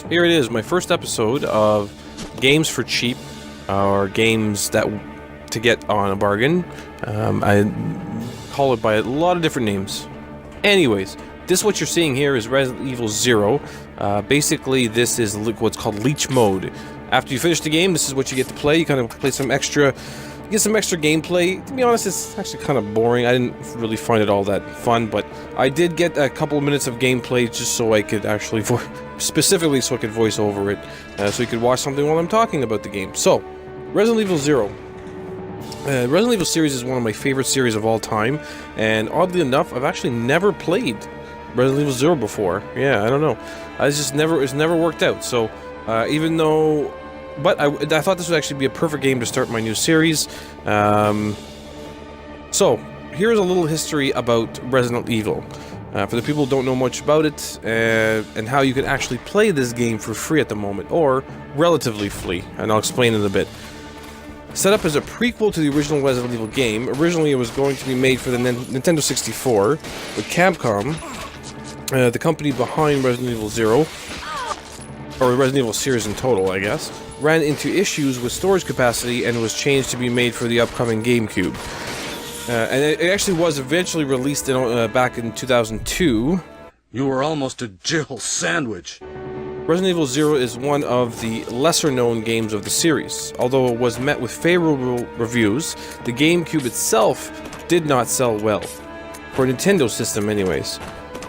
Here it is, my first episode of Games for Cheap, or games that to get on a bargain. I call it by a lot of different names. Anyways, this what you're seeing here is Resident Evil Zero. Basically, this is what's called Leech Mode. After you finish the game, this is what you get to play. You kind of play some extra, get some extra gameplay. To be honest, it's actually kind of boring. I didn't really find it all that fun, but I did get a couple of minutes of gameplay just so I could actually, specifically so I could voice over it, so you could watch something while I'm talking about the game. So, Resident Evil Zero. Resident Evil series is one of my favorite series of all time, and oddly enough, I've actually never played Resident Evil Zero before. Yeah, I don't know. It's never worked out. So, even though, but I thought this would actually be a perfect game to start my new series. So, here's a little history about Resident Evil. For the people who don't know much about it, and how you can actually play this game for free at the moment, or relatively free, and I'll explain in a bit. Set up as a prequel to the original Resident Evil game, originally it was going to be made for the Nintendo 64, with Capcom, the company behind Resident Evil Zero, or the Resident Evil series in total, I guess, ran into issues with storage capacity and was changed to be made for the upcoming GameCube. And it actually was eventually released back in 2002. You were almost a Jill sandwich. Resident Evil Zero is one of the lesser-known games of the series. Although it was met with favorable reviews, the GameCube itself did not sell well. For a Nintendo system, anyways.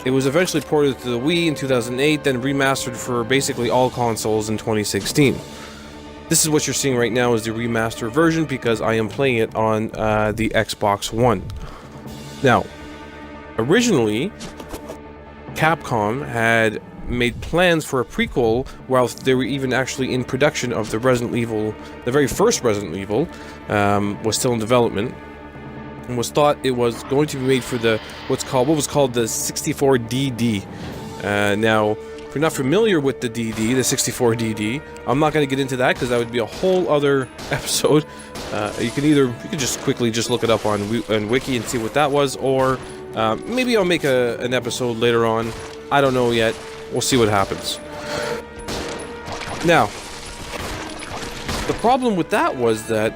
It was eventually ported to the Wii in 2008, then remastered for basically all consoles in 2016. This is what you're seeing right now is the remastered version because I am playing it on the Xbox One. Now, originally, Capcom had made plans for a prequel while they were even actually in production of the Resident Evil, the very first Resident Evil, was still in development, and was thought it was going to be made for the what was called the 64DD. Now, if you're not familiar with the DD, the 64DD, I'm not going to get into that because that would be a whole other episode. You can just quickly look it up on Wiki and see what that was, or maybe I'll make an episode later on. I don't know yet. We'll see what happens. Now, the problem with that was that,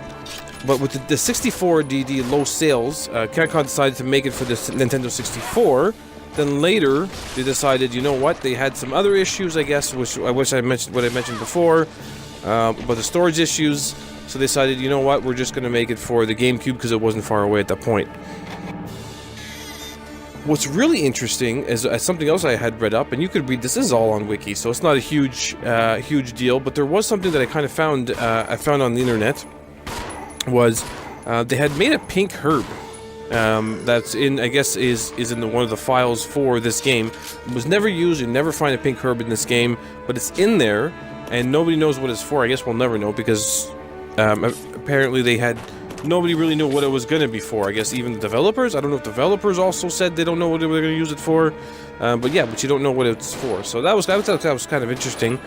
but with the 64DD low sales, Capcom decided to make it for the Nintendo 64. Then later, they decided, you know what? They had some other issues, I guess, which I mentioned before, but the storage issues. So they decided, you know what? We're just going to make it for the GameCube because it wasn't far away at that point. What's really interesting is something else I had read up, and you could read this is all on Wiki, so it's not a huge deal. But there was something that I kind of found. I found on the internet was they had made a pink herb that's in. I guess is in one of the files for this game. It was never used. You never find a pink herb in this game, but it's in there, and nobody knows what it's for. I guess we'll never know because apparently they had. Nobody really knew what it was going to be for. I guess even the developers. I don't know if developers also said they don't know what they were going to use it for. But you don't know what it's for. So that was kind of interesting.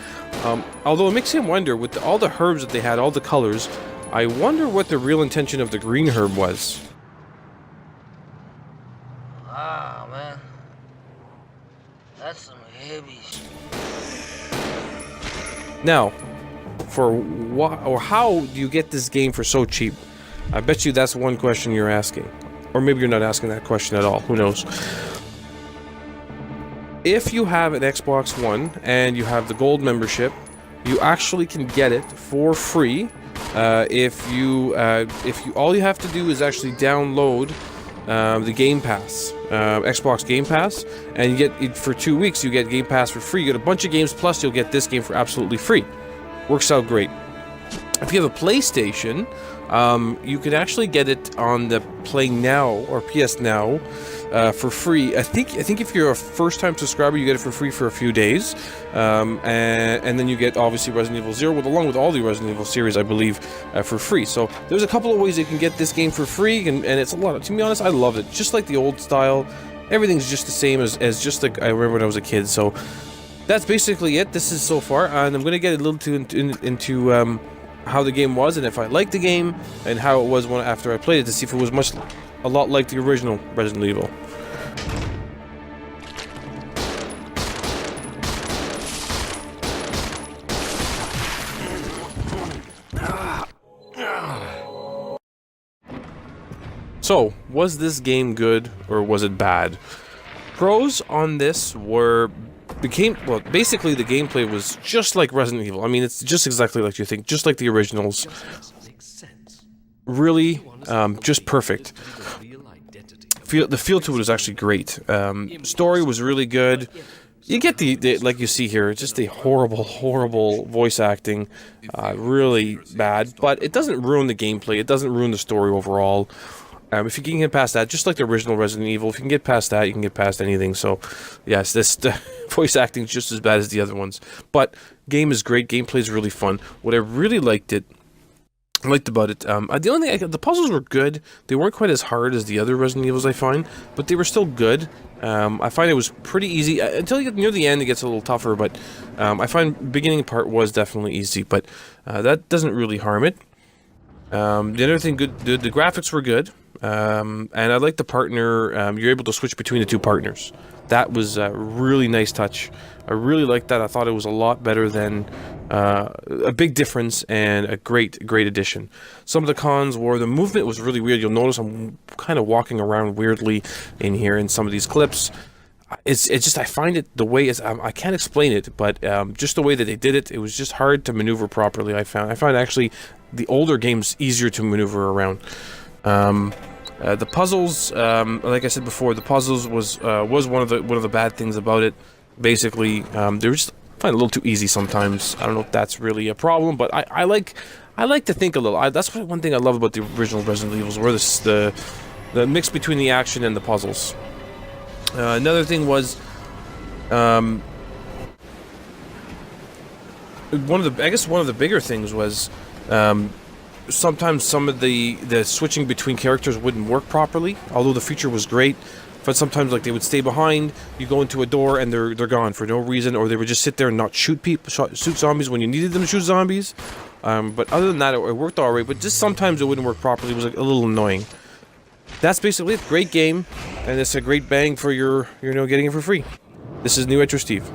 Although it makes you wonder, with all the herbs that they had, all the colors, I wonder what the real intention of the green herb was. Wow, man. That's some heavy shit. Now, how do you get this game for so cheap? I bet you that's one question you're asking. Or maybe you're not asking that question at all. Who knows? If you have an Xbox One and you have the gold membership, you actually can get it for free. If you all you have to do is actually download the Game Pass, Xbox Game Pass, and you get it for 2 weeks. You get Game Pass for free. You get a bunch of games, plus you'll get this game for absolutely free. Works out great. If you have a PlayStation, you can actually get it on the Play Now or PS Now for free. I think if you're a first-time subscriber, you get it for free for a few days, and then you get obviously Resident Evil Zero, along with all the Resident Evil series, I believe, for free. So there's a couple of ways you can get this game for free, and it's a lot. To be honest, I love it. Just like the old style, everything's just the same as just like I remember when I was a kid. So that's basically it. This is so far, and I'm going to get a little into how the game was, and if I liked the game, and how it was after I played it, to see if it was a lot like the original Resident Evil. So, was this game good or was it bad? Pros on this were basically the gameplay was just like Resident Evil. I mean, it's just exactly like you think, just like the originals. Really, just perfect. The feel to it was actually great. Story was really good. You get the like you see here, just the horrible voice acting, really bad. But it doesn't ruin the gameplay. It doesn't ruin the story overall. If you can get past that, just like the original Resident Evil, if you can get past that, you can get past anything. So, yes, this voice acting is just as bad as the other ones. But game is great. Gameplay is really fun. What I really liked about it, the only thing, the puzzles were good. They weren't quite as hard as the other Resident Evils, I find, but they were still good. I find it was pretty easy until you get near the end. It gets a little tougher, but I find beginning part was definitely easy. But that doesn't really harm it. The other thing, good, the graphics were good. And I like the partner, you're able to switch between the two partners. That was a really nice touch. I really liked that. I thought it was a lot better than, a big difference and a great addition. Some of the cons were the movement was really weird. You'll notice I'm kind of walking around weirdly in here in some of these clips. It's just, I find it, the way I can't explain it, but just the way that they did it, it was just hard to maneuver properly, I found actually the older games easier to maneuver around. The puzzles, like I said before, the puzzles was one of the bad things about it. Basically, they were just I find it a little too easy sometimes. I don't know if that's really a problem, but I like to think a little. That's one thing I love about the original Resident Evils, were the mix between the action and the puzzles. Another thing was, one of the bigger things was, sometimes some of the switching between characters wouldn't work properly, although the feature was great. But sometimes, like, they would stay behind, you go into a door and they're gone for no reason, or they would just sit there and not shoot zombies when you needed them to shoot zombies. But other than that, it worked alright, but just sometimes it wouldn't work properly. It was, like, a little annoying. That's basically it. Great game, and it's a great bang for your getting it for free. This is New Retro Steve.